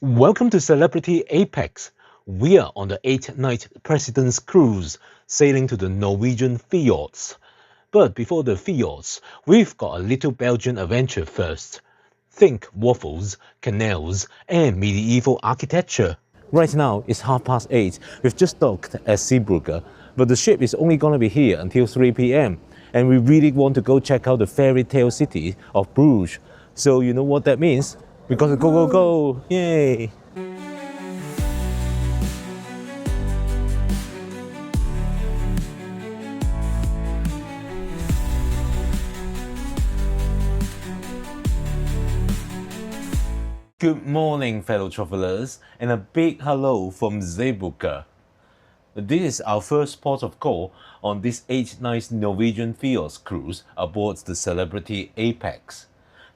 Welcome to Celebrity Apex. We are on the 8-night President's Cruise, sailing to the Norwegian fjords. But before the fjords, we've got a little Belgian adventure first. Think waffles, canals, and medieval architecture. Right now, it's 8:30. We've just docked at Zeebrugge, but the ship is only going to be here until 3 p.m. And we really want to go check out the fairy tale city of Bruges. So you know what that means? We got to go! Yay! Good morning, fellow travelers, and a big hello from Zeebrugge. This is our first port of call on this 8-night Norwegian Fjords cruise aboard the Celebrity Apex.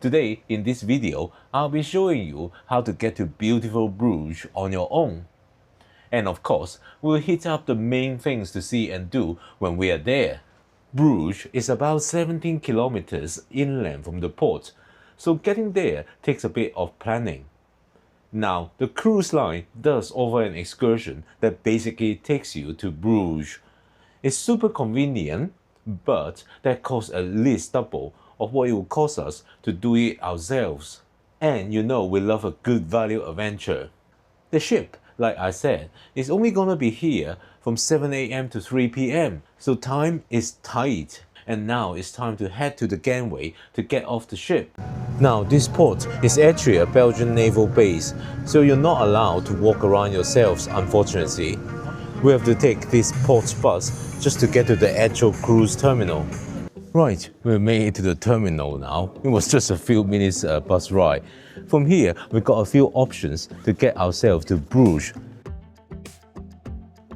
Today, in this video, I'll be showing you how to get to beautiful Bruges on your own. And of course, we'll hit up the main things to see and do when we are there. Bruges is about 17 kilometers inland from the port, so getting there takes a bit of planning. Now, the cruise line does offer an excursion that basically takes you to Bruges. It's super convenient, but that costs at least double of what it would cost us to do it ourselves. And you know we love a good value adventure. The ship, like I said, is only gonna be here from 7 a.m. to 3 p.m. So time is tight. And now it's time to head to the gangway to get off the ship. Now this port is actually a Belgian naval base, so you're not allowed to walk around yourselves, unfortunately. We have to take this port bus just to get to the actual cruise terminal. Right, we made it to the terminal now. It was just a few minutes bus ride. From here, we got a few options to get ourselves to Bruges.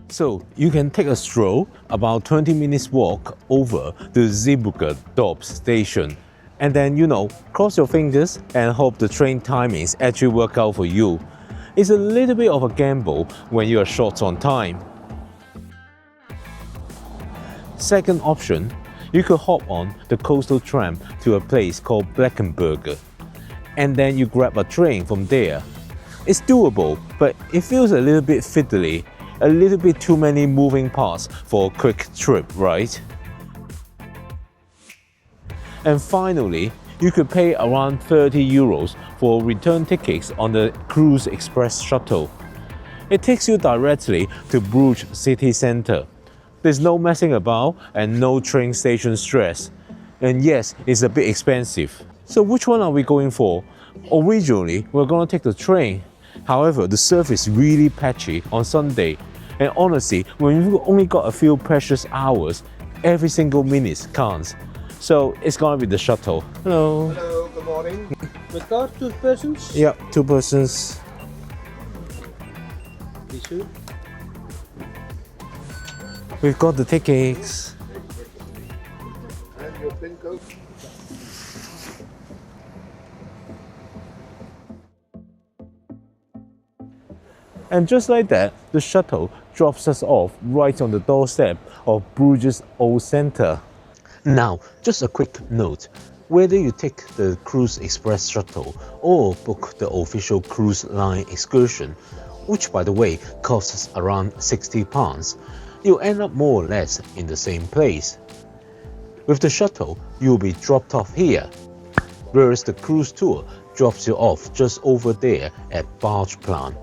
So you can take a stroll, about 20 minutes walk over to Zeebrugge Dorp station. And then, cross your fingers and hope the train timings actually work out for you. It's a little bit of a gamble when you are short on time. Second option, you could hop on the coastal tram to a place called Blankenberge. And then you grab a train from there. It's doable, but it feels a little bit fiddly. A little bit too many moving parts for a quick trip, right? And finally, you could pay around 30 euros for return tickets on the Cruise Express shuttle. It takes you directly to Bruges city centre. There's no messing about and no train station stress. And yes, it's a bit expensive. So which one are we going for? Originally, we're going to take the train. However, the service is really patchy on Sunday. And honestly, when you've only got a few precious hours, every single minute counts. So it's gonna be the shuttle. Hello. Hello, good morning. With car, 2 persons? Yeah, 2 persons. These two? We've got the tickets. And your PIN code? And just like that, the shuttle drops us off right on the doorstep of Bruges Old Centre. Now, just a quick note. Whether you take the Cruise Express shuttle or book the official cruise line excursion, which by the way costs around £60, you'll end up more or less in the same place. With the shuttle, you'll be dropped off here, whereas the cruise tour drops you off just over there at Bargeplan.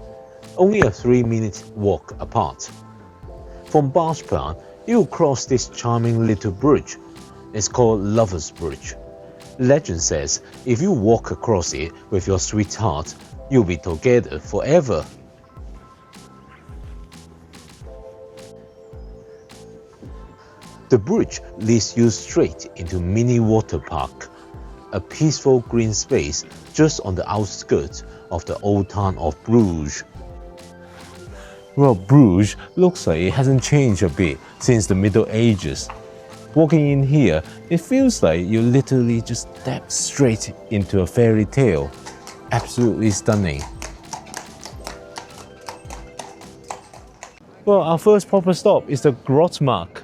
Only a 3-minute walk apart. From Bargeplan, you'll cross this charming little bridge. It's called Lover's Bridge. Legend says if you walk across it with your sweetheart, you'll be together forever. The bridge leads you straight into Mini Water Park, a peaceful green space just on the outskirts of the old town of Bruges. Well, Bruges looks like it hasn't changed a bit since the Middle Ages. Walking in here, it feels like you literally just stepped straight into a fairy tale. Absolutely stunning. Well, our first proper stop is the Grottmarkt.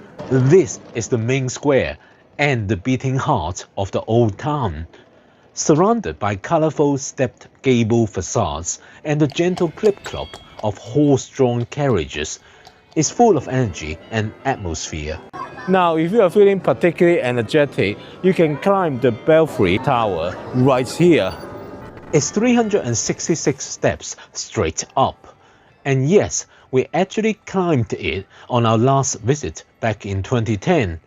This is the main square and the beating heart of the old town. Surrounded by colorful stepped gable facades and the gentle clip-clop of horse-drawn carriages, it's full of energy and atmosphere. Now, if you are feeling particularly energetic, you can climb the Belfry Tower right here. It's 366 steps straight up. And yes, we actually climbed it on our last visit back in 2010.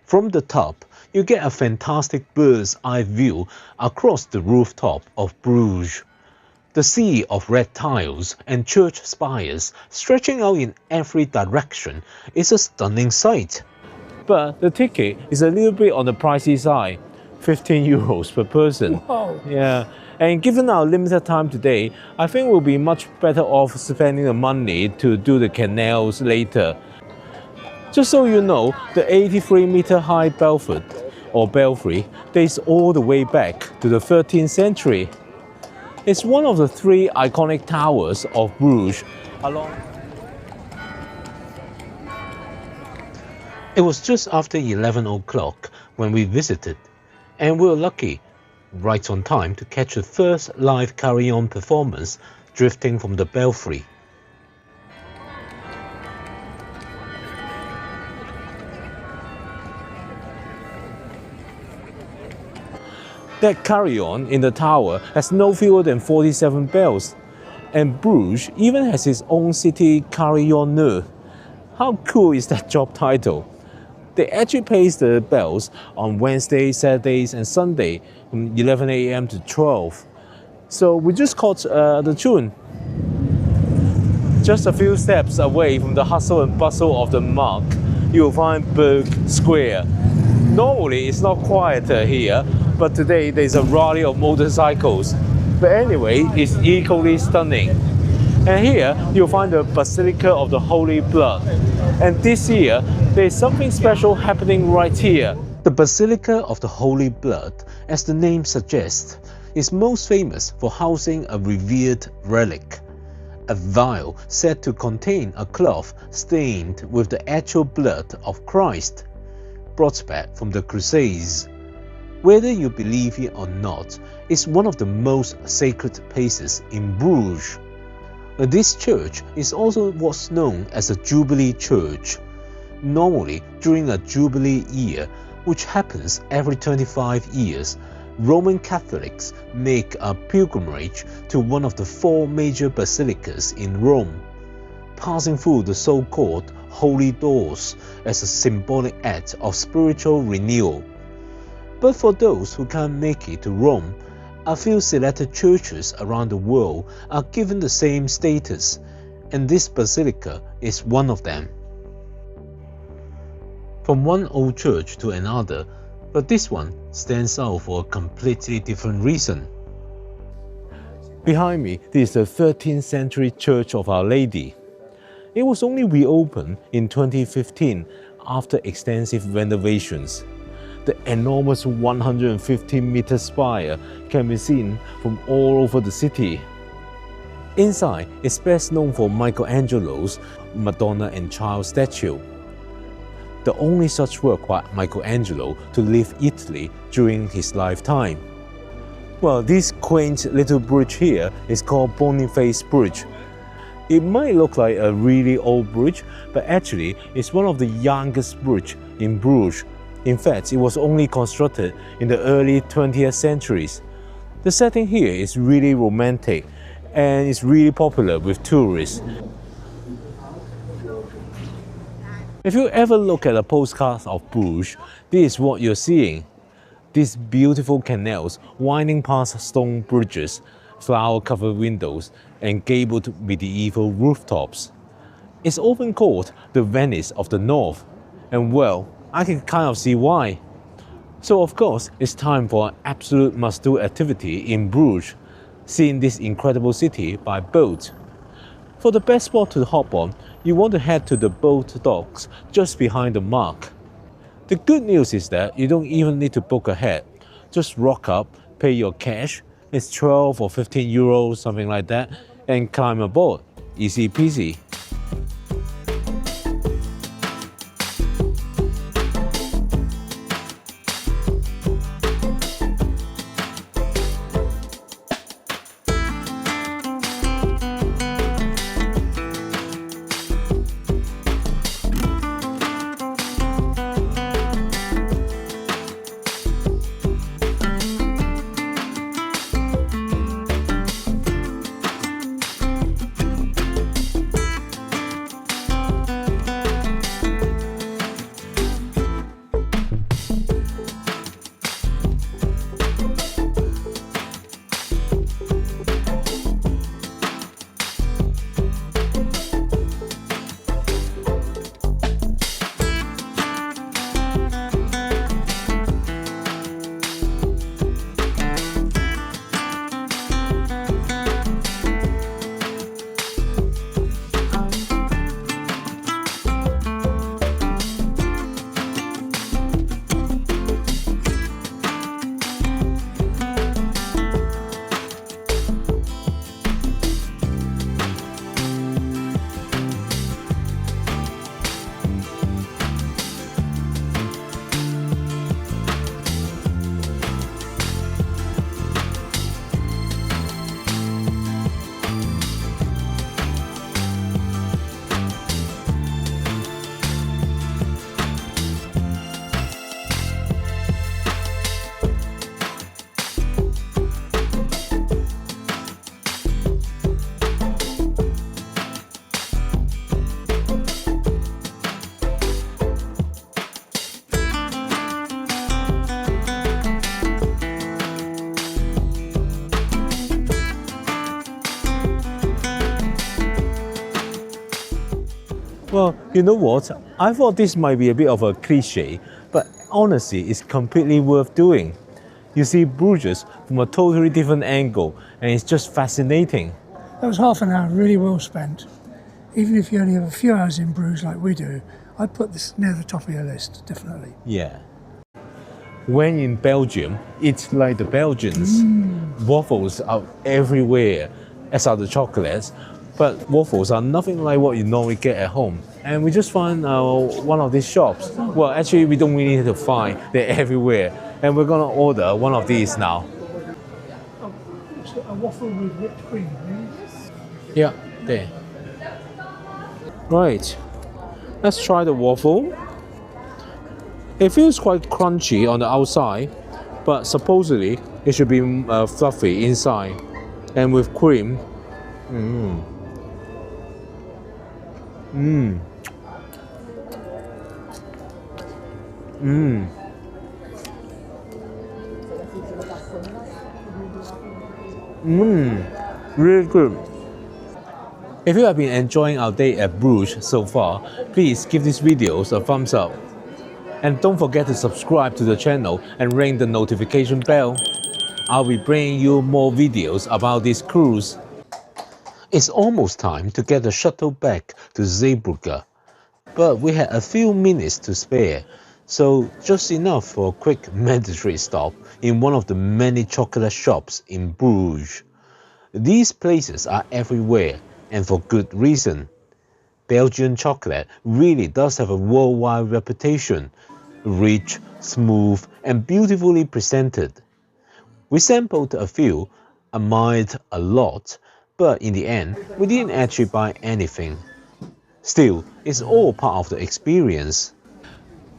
From the top, you get a fantastic bird's eye view across the rooftop of Bruges. The sea of red tiles and church spires stretching out in every direction is a stunning sight. But the ticket is a little bit on the pricey side, 15 euros per person. Wow. Yeah, and given our limited time today, I think we'll be much better off spending the money to do the canals later. Just so you know, the 83-meter high Belfort, or Belfry, dates all the way back to the 13th century. It's one of the 3 iconic towers of Bruges along. It was just after 11 o'clock when we visited, and we were lucky, right on time to catch the first live carillon performance drifting from the Belfry. That carillon in the tower has no fewer than 47 bells, and Bruges even has its own city carillonneur. How cool is that job title? They actually plays the bells on Wednesdays, Saturdays and Sunday from 11 a.m. to 12. So we just caught the tune. Just a few steps away from the hustle and bustle of the Mark, you'll find Berg Square. Normally it's not quieter here, but today there's a rally of motorcycles. But anyway, it's equally stunning. And here you'll find the Basilica of the Holy Blood. And this year, there's something special happening right here. The Basilica of the Holy Blood, as the name suggests, is most famous for housing a revered relic, a vial said to contain a cloth stained with the actual blood of Christ, brought back from the Crusades. Whether you believe it or not, it's one of the most sacred places in Bruges. This church is also what's known as a Jubilee Church. Normally, during a Jubilee year, which happens every 25 years, Roman Catholics make a pilgrimage to one of the 4 major basilicas in Rome, passing through the so-called Holy Doors as a symbolic act of spiritual renewal. But for those who can't make it to Rome, a few selected churches around the world are given the same status, and this basilica is one of them. From one old church to another, but this one stands out for a completely different reason. Behind me, this is the 13th century Church of Our Lady. It was only reopened in 2015 after extensive renovations. The enormous 115-meter spire can be seen from all over the city. Inside is best known for Michelangelo's Madonna and Child statue, the only such work by Michelangelo to leave Italy during his lifetime. Well, this quaint little bridge here is called Boniface Bridge. It might look like a really old bridge, but actually it's one of the youngest bridges in Bruges. In fact, it was only constructed in the early 20th centuries. The setting here is really romantic and it's really popular with tourists. If you ever look at a postcard of Bruges, this is what you're seeing. These beautiful canals winding past stone bridges, flower-covered windows, and gabled medieval rooftops. It's often called the Venice of the North, and well, I can kind of see why. So of course, it's time for an absolute must-do activity in Bruges, seeing this incredible city by boat. For the best spot to hop on, you want to head to the boat docks just behind the Mark. The good news is that you don't even need to book ahead. Just rock up, pay your cash, it's 12 or 15 euros, something like that, and climb aboard. Easy peasy. Well, you know what? I thought this might be a bit of a cliche, but honestly, it's completely worth doing. You see Bruges from a totally different angle, and it's just fascinating. That was half an hour really well spent. Even if you only have a few hours in Bruges like we do, I'd put this near the top of your list, definitely. Yeah. When in Belgium, eat like the Belgians. Waffles are everywhere, as are the chocolates. But waffles are nothing like what you normally get at home. And we just found one of these shops. Well, actually, we don't really need to find. They're everywhere. And we're gonna order one of these now. Oh, a waffle with whipped cream, please. Yeah, there. Right. Let's try the waffle. It feels quite crunchy on the outside, but supposedly it should be fluffy inside. And with cream. Really good. If you have been enjoying our day at Bruges so far, please give this video a thumbs up. And don't forget to subscribe to the channel and ring the notification bell. I'll be bringing you more videos about this cruise. It's almost time to get the shuttle back to Zeebrugge, but we had a few minutes to spare, so just enough for a quick mandatory stop in one of the many chocolate shops in Bruges. These places are everywhere, and for good reason. Belgian chocolate really does have a worldwide reputation, rich, smooth, and beautifully presented. We sampled a few, admired a lot, but in the end, we didn't actually buy anything. Still, it's all part of the experience.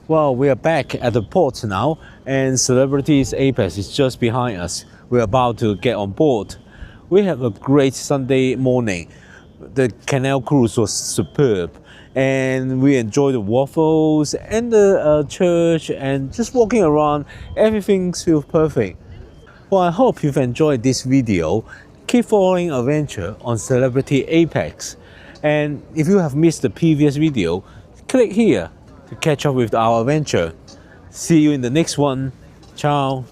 Well, we are back at the port now, and Celebrities Apex is just behind us. We're about to get on board. We have a great Sunday morning. The canal cruise was superb, and we enjoyed the waffles and the church, and just walking around, everything feels perfect. Well, I hope you've enjoyed this video. Keep following our adventure on Celebrity Apex. And if you have missed the previous video, click here to catch up with our adventure. See you in the next one. Ciao.